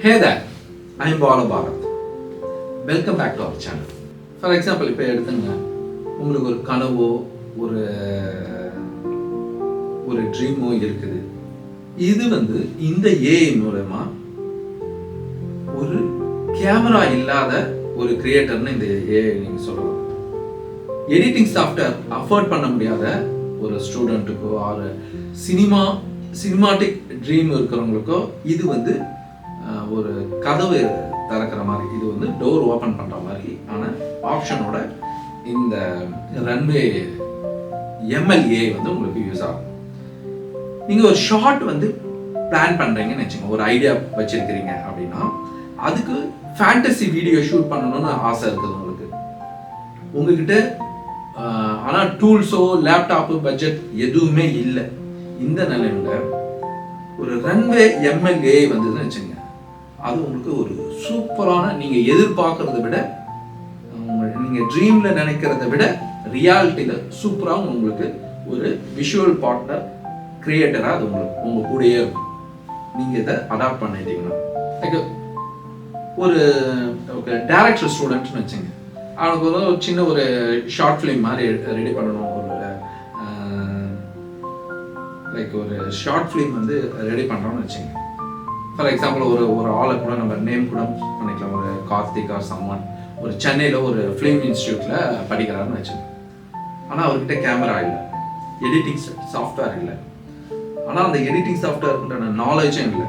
Hey there, I am Bala Bharat. Welcome back to our channel. For example, இப்போ எடுத்துங்க உங்களுக்கு ஒரு கனவோ ஒரு ட்ரீமோ இருக்குது. இது இந்த ஏஐ மூலமா ஒரு கேமரா இல்லாத ஒரு கிரியேட்டர்னு இந்த ஏஐ நீங்க சொல்லலாம். எடிட்டிங் சாஃப்ட்வேர் அஃபோர்ட் பண்ண முடியாத ஒரு ஸ்டூடெண்ட்டுக்கோ ஆர் சினிமாட்டிக் ட்ரீம் இருக்கிறவங்களுக்கோ இது ஒரு கதவு திறக்கிற மாதிரி, இது டோர் ஓப்பன் பண்ற மாதிரி ஆன ஆப்ஷனோட இந்த ரன்வே எம்எல்ஏ உங்களுக்கு யூஸ் ஆகும். நீங்க ஒரு ஷார்ட் பிளான் பண்றீங்கன்னு வச்சுக்கோங்க, ஒரு ஐடியா வச்சிருக்கிறீங்க அப்படின்னா அதுக்கு ஃபேண்டசி வீடியோ ஷூட் பண்ணணும்னு ஆசை இருக்குது உங்ககிட்ட ஆனா டூல்ஸோ லேப்டாப்பு பட்ஜெட் எதுவுமே இல்லை. இந்த நிலையில ஒரு ரன்வே எம்எல்ஏ வந்ததுன்னு வச்சுங்க, அது உங்களுக்கு ஒரு சூப்பரான, நீங்க எதிர்பார்க்கறத விட நீங்க ட்ரீம்ல நினைக்கிறத விட ரியாலிட்டியில சூப்பரா உங்களுக்கு ஒரு விஷுவல் பார்ட்னர் கிரியேட்டரா அது உங்களுக்கு உங்க கூடயே இருக்கும். நீங்க இதை அடாப்ட் பண்ணிட்டீங்கன்னா ஒரு டைரக்டர் ஸ்டூடெண்ட்னு வச்சுங்க, அவனுக்கு ஒரு சின்ன ஒரு ஷார்ட் ஃபிலிம் மாதிரி ரெடி பண்ணணும். ஒரு ஷார்ட் ஃபிலிம் ரெடி பண்ணுறோம்னு வச்சுங்க. ஃபார் எக்ஸாம்பிள் ஒரு ஆளை கூட நம்ம நேம் கூட பண்ணிக்கலாம், ஒரு கார்த்திக் ஆர் சம்மன், ஒரு சென்னையில் ஒரு ஃபிலிம் இன்ஸ்டியூட்டில் படிக்கிறாருன்னு வச்சுங்க. ஆனால் அவர்கிட்ட கேமரா இல்லை, எடிட்டிங் சாஃப்ட்வேர் இல்லை, ஆனால் அந்த எடிட்டிங் சாஃப்ட்வேர் நாலேஜும் இல்லை,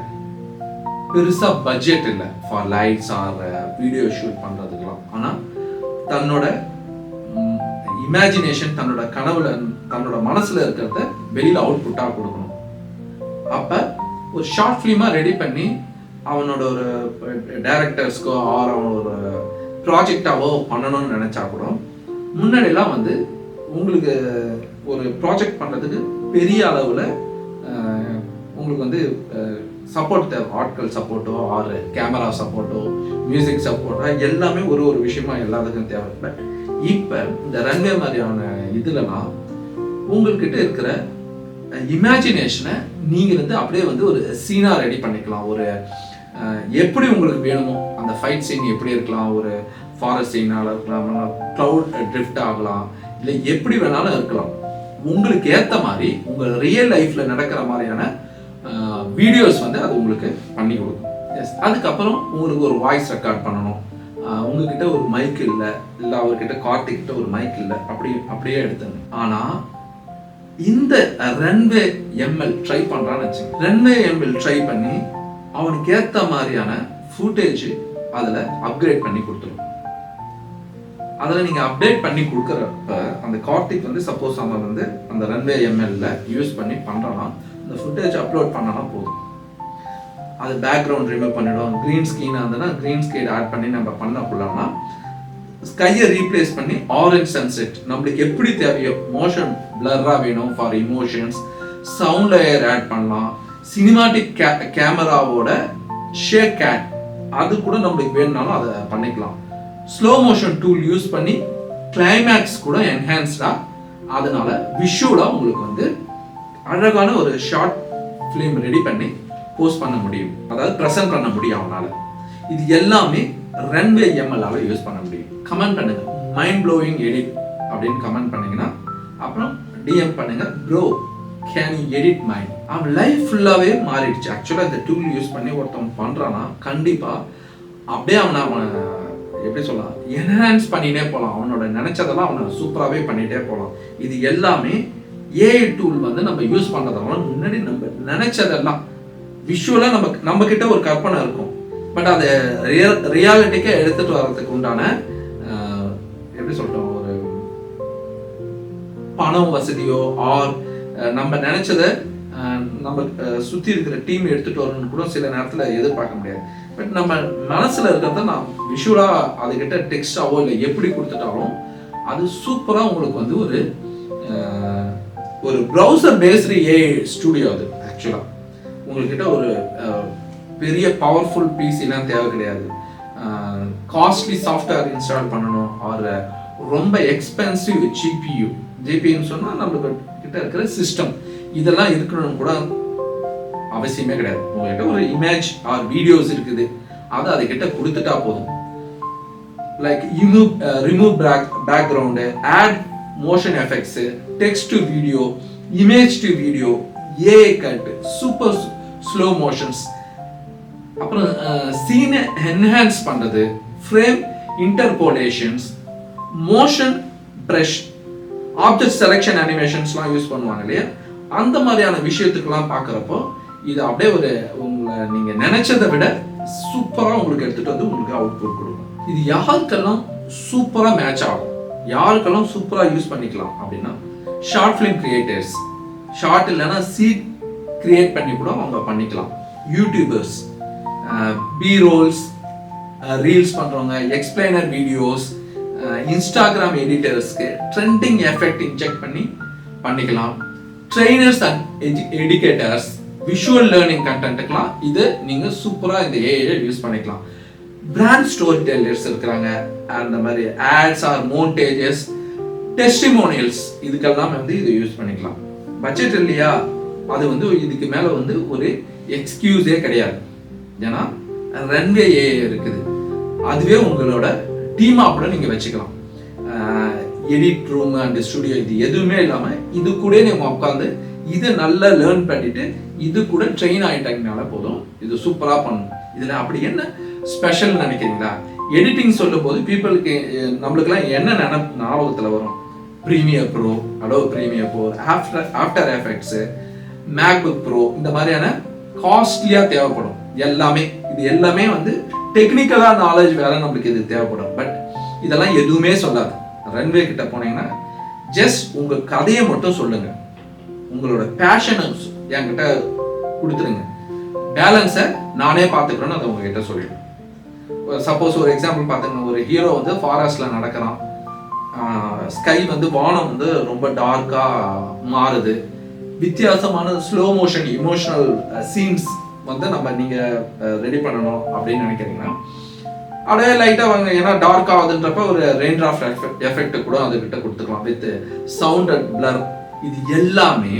பெருசாக பட்ஜெட் இல்லை for lights or video shoot பண்ணுறதுக்கெலாம். ஆனால் தன்னோட இமேஜினேஷன், தன்னோட கனவுல, தன்னோட மனசுல இருக்கிறத வெளியில அவுட்புட்டா கொடுக்கணும். அப்ப ஒரு ஷார்ட் ஃபிலிமா ரெடி பண்ணி அவனோட ஒரு டைரக்டர்ஸ்க்கோ ஆர் அவனோட ஒரு ப்ராஜெக்டாவோ பண்ணணும்னு நினைச்சா கூட முன்னாடிலாம் உங்களுக்கு ஒரு ப்ராஜெக்ட் பண்றதுக்கு பெரிய அளவுல உங்களுக்கு சப்போர்ட் தேவை, ஆட்கள் சப்போர்ட்டோ ஆர் கேமரா சப்போர்ட்டோ மியூசிக் சப்போர்ட்டோ எல்லாமே ஒரு விஷயமா எல்லாத்துக்கும் தேவை. பட் இப்ப இந்த ரன்வே மாதிரியான இதுலலாம் உங்ககிட்ட இருக்கிற இமேஜினேஷனை நீங்க அப்படியே ஒரு சீனா ரெடி பண்ணிக்கலாம். ஒரு எப்படி உங்களுக்கு வேணுமோ அந்த ஃபைட் சீன் எப்படி இருக்கலாம், ஒரு ஃபாரஸ்ட் சீனால இருக்கலாம், கிளவுட் ட்ரிஃப்ட் ஆகலாம், இல்லை எப்படி வேணாலும் இருக்கலாம். உங்களுக்கு ஏற்ற மாதிரி உங்க ரியல் லைஃப்ல நடக்கிற மாதிரியான வீடியோஸ் அது உங்களுக்கு பண்ணி கொடுக்கும். எஸ், அதுக்கப்புறம் உங்களுக்கு ஒரு வாய்ஸ் ரெக்கார்ட் பண்ணணும், உங்ககிட்ட ஒரு மைக் இல்லை, இல்லை அவர்கிட்ட கார்த்திக் கிட்ட ஒரு மைக் இல்லை, அப்படியே எடுத்துங்க. ஆனா இந்த ரன்வே எம்எல் ட்ரை பண்றான்னு வச்சுங்க, ரன்வே எம்எல் ட்ரை பண்ணி அவனுக்கு ஏத்த மாதிரியான ஃபுட்டேஜ் அதுல அப்கிரேட் பண்ணி கொடுத்துரும். அதுல நீங்க அப்டேட் பண்ணி கொடுக்கறப்ப அந்த கார்த்திக் சப்போஸ் அவன் அந்த ரன்வே எம்எல்ல யூஸ் பண்ணி பண்றானா அந்த ஃபுட்டேஜ் அப்லோட் பண்ணனா போதும், அது பேக்ரவுண்ட் ரிமூவ் பண்ணிடும். கிரீன் ஸ்கிரீன் இருந்ததுன்னா கிரீன் ஸ்கிரீன் ஆட் பண்ணி நம்ம பண்ணக்குள்ளனா ஸ்கையை ரீப்ளேஸ் பண்ணி ஆரஞ்ச் சன்செட் நம்மளுக்கு எப்படி தேவையோ, மோஷன் பிளர்ரா வேணும் for emotions, sound layer add பண்ணலாம், சினிமாட்டிக் கேமராவோட ஷேக் கேட் அது கூட நம்மளுக்கு வேணும்னாலும் அதை பண்ணிக்கலாம். ஸ்லோ மோஷன் டூல் யூஸ் பண்ணி கிளைமேக்ஸ் கூட என்ஹான்ஸ்டா, அதனால விஷுவலா உங்களுக்கு அழகான ஒரு ஷார்ட் ஃபிலிம் ரெடி பண்ணி போஸ்ட் பண்ண முடியும், அதாவது பிரசன்ட் பண்ண முடியும் அவனால. இது எல்லாமே ரன்வே எம்எல்லால யூஸ் பண்ண முடியும். கமெண்ட் பண்ணுங்க மைண்ட் ப்ளோயிங் எடிட் அப்படின்னு கமெண்ட் பண்ணீங்கன்னா, அப்புறம் டிஎம் பண்ணுங்க bro can you edit mind. அவன் லைஃப் ஃபுல்லாவே மாறிடுச்சு. ஆக்சுவலா இந்த டூல் யூஸ் பண்ணி ஒருத்தவன் பண்றானா கண்டிப்பா அப்படியே அவனை எப்படி சொல்லலாம், என்ஹான்ஸ் பண்ணிட்டே போகலாம், அவனோட நினைச்சதெல்லாம் அவனை சூப்பராகவே பண்ணிட்டே போகலாம். இது எல்லாமே ஏஐ டூல் நம்ம யூஸ் பண்றதுனால முன்னாடி நம்ம நினைச்சதெல்லாம் விஷுவலா நம்ம கிட்ட ஒரு கற்பனை இருக்கும், பட் அதை ரியாலிட்டிக்கே எடுத்துட்டு வர்றதுக்கு உண்டான எப்படி சொல்றோம், ஒரு பணம் வசதியோ ஆர் நம்ம நினைச்சதை நம்ம சுத்தி இருக்கிற டீம் எடுத்துட்டு வரணும்னு கூட சில நேரத்துல எதிர்பார்க்க முடியாது. பட் நம்ம மனசுல இருக்கிறத நான் விஷுவலா அதுகிட்ட டெக்ஸ்டாவோ இல்லை எப்படி கொடுத்துட்டாலும் அது சூப்பரா உங்களுக்கு ஒரு ப்ரௌசர் பேஸ்டு ஏஐ ஸ்டுடியோ. அது ஆக்சுவலா உங்ககிட்ட ஒரு பெரிய பவர்ஃபுல் பிசிலாம் தேவை கிடையாது, காஸ்ட்லி சாஃப்ட்வேர் இன்ஸ்டால் பண்ணணும் ஆர் ரொம்ப எக்ஸ்பென்சிவ் ஜிபியூன்னு சொன்னால் நம்மளுக்கு கிட்ட இருக்கிற சிஸ்டம் இதெல்லாம் இருக்கணும்னு கூட அவசியமே கிடையாது. உங்ககிட்ட ஒரு இமேஜ் ஆர் வீடியோஸ் இருக்குது, அதை அதுக்கிட்ட கொடுத்துட்டா போதும். Like remove background, add motion effects, text to video, image to video, AI cut, super slow motions, அப்புறம் சீனை என்ஹான்ஸ் பண்றது, frame interpolations, motion brush, object selection அனிமேஷன்ஸ்லாம் யூஸ் பண்ணுவாங்க இல்லையா, அந்த மாதிரியான விஷயத்துக்கெல்லாம் பார்க்குறப்போ இது அப்படியே ஒரு உங்களை நீங்கள் நினைச்சதை விட சூப்பராக உங்களுக்கு எடுத்துகிட்டு வந்து உங்களுக்கு அவுட்புட் கொடுக்கும். இது யாருக்கெல்லாம் சூப்பராக மேட்ச் ஆகும், யாருக்கெல்லாம் சூப்பராக யூஸ் பண்ணிக்கலாம் அப்படின்னா ஷார்ட் ஃபிலிம் கிரியேட்டர்ஸ், ஷார்ட் இல்லைன்னா சீட் கிரியேட் பண்ணி கூட அவங்க பண்ணிக்கலாம். யூடியூபர்ஸ், பி ரோல்ஸ், ரீல்ஸ் பண்ணுறவங்க, எக்ஸ்பிளைனர் வீடியோஸ், இன்ஸ்டாகிராம் எடிட்டர்ஸ்க்கு ட்ரெண்டிங் எஃபெக்ட் இன்ஜெக்ட் பண்ணி பண்ணிக்கலாம். Trainers and educators, visual learning கண்டென்ட்டுக்கெல்லாம் இது நீங்கள் சூப்பராக இந்த ஏஐ யூஸ் பண்ணிக்கலாம். பிராண்ட் ஸ்டோரி டெல்லர்ஸ் இருக்கிறாங்க, அந்த மாதிரி ஆட்ஸ் ஆர் மோண்டேஜஸ், டெஸ்டிமோனியல்ஸ், இதுக்கெல்லாம் வந்து இதை யூஸ் பண்ணிக்கலாம். பட்ஜெட் இல்லையா, அது வந்து இதுக்கு மேலே வந்து ஒரு எக்ஸ்கியூஸே கிடையாது. ஏன்னா ரன்வே ஏஐ இருக்குது, அதுவே உங்களோட டீமாக கூட நீங்கள் வச்சுக்கலாம். எடிட் ரூம் அண்ட் ஸ்டுடியோ இது எதுவுமே இல்லாமல் இது கூட நீங்கள் உட்காந்து இதை நல்லா லேர்ன் பண்ணிட்டு இது கூட ட்ரெயின் ஆகிட்டாங்கனால போதும், இது சூப்பராக பண்ணும். இதில் அப்படி என்ன ஸ்பெஷல் நினைக்கிறீங்களா? எடிட்டிங் சொல்லும் போது பீப்புளுக்கு நம்மளுக்கெல்லாம் என்ன ஞாபகத்தில் வரும்? Premiere Pro, Adobe Premiere Pro, After effects, MacBook Pro, இந்த மாதிரியான காஸ்ட்லியாக தேவைப்படும் எல்லாமே. இது எல்லாமே வந்து டெக்னிக்கலாக நாலேஜ் வேற நம்மளுக்கு இது தேவைப்படும். பட் இதெல்லாம் எதுவுமே சொல்லாது. ரன்வே கிட்ட போனீங்கன்னா ஜஸ்ட் உங்கள் கதையை மட்டும் சொல்லுங்க, உங்களோட பேஷனை என்கிட்ட கொடுத்துருங்க, பேலன்ஸை நானே பார்த்துக்கிறேன்னு அதை உங்ககிட்ட சொல்லிடுவேன். சப்போஸ் ஒரு எக்ஸாம்பிள் பார்த்துங்க, ஒரு ஹீரோ வந்து ஃபாரஸ்டில் நடக்கிறான், ஸ்கை வந்து வானம் வந்து ரொம்ப டார்க்காக மாறுது, வித்தியாசமான ஸ்லோ மோஷன் இமோஷனல் சீன்ஸ் வந்து நீங்கள் ரெடி பண்ணணும் அப்படின்னு நினைக்கிறீங்கன்னா அப்படியே லைட்டாக வாங்க. ஏன்னா டார்க் ஆகுதுன்றப்ப ஒரு ரெயின் டிராஃப்ட் எஃபெக்ட் கூட அதுக்கிட்ட கொடுத்துக்கலாம் வித் சவுண்ட் அண்ட் பிளர். இது எல்லாமே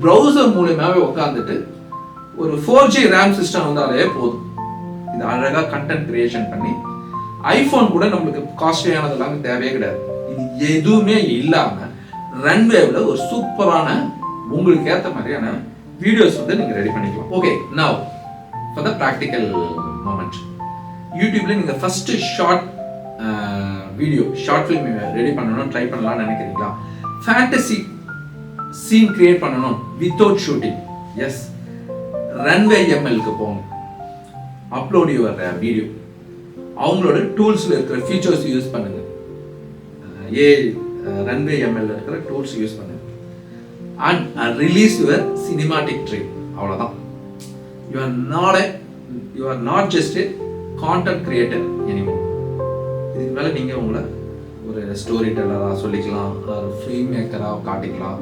ப்ரௌசர் மூலியமாகவே உட்காந்துட்டு ஒரு 4G ரேம் சிஸ்டம் வந்தாலே போதும். இது அழகாக கண்டென்ட் கிரியேஷன் பண்ணி ஐஃபோன் கூட நம்மளுக்கு காஸ்ட்லியானதெல்லாம் தேவையே கிடையாது. இது எதுவுமே இல்லாமல் ரன்வேவில் ஒரு சூப்பரான உங்களுக்கு ஏற்ற மாதிரியான வீடியோஸ் வந்து நீங்கள் ரெடி பண்ணிக்கலாம். Okay, now for the practical moment. யூடியூப்ல நீங்கள் first short video, short film ready பண்ணணும் ட்ரை பண்ணலாம்னு நினைக்கிறீங்களா? ஃபேண்டசி சீன் கிரியேட் பண்ணணும் வித்தவுட் ஷூட்டிங்? எஸ், ரன்வே எம்எல்க்கு போங்க, அப்லோட் யுவர் வீடியோ, அவங்களோட டூல்ஸில் இருக்கிற ஃபீச்சர்ஸ் யூஸ் பண்ணுங்க, ரன்வே எம்எல் இருக்கிற டூல்ஸ் யூஸ் பண்ணுங்க and release your cinematic tree. அவ்வளவுதான். you are not just a content creator anymore. இதுக்கு மேல நீங்க உங்களை ஒரு ஸ்டோரி டெல்லரா சொல்லிக்கலாம், ஒரு ஃபிலிம் மேக்கரா காட்டிக்கலாம்,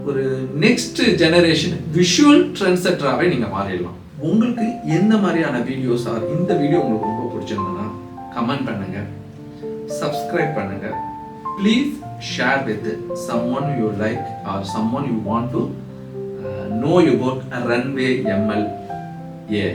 ஒரு நெக்ஸ்ட் ஜெனரேஷன் விஷுவல் ட்ரெண்ட் செட்டராகவே நீங்க மாறிடலாம். உங்களுக்கு எந்த மாதிரியான வீடியோஸ் இந்த வீடியோ உங்களுக்கு ரொம்ப பிடிச்சிருந்ததுன்னா கமெண்ட் பண்ணுங்க, சப்ஸ்கிரைப் பண்ணுங்க. Please share with someone you like or someone you want to know about Runway ML AI.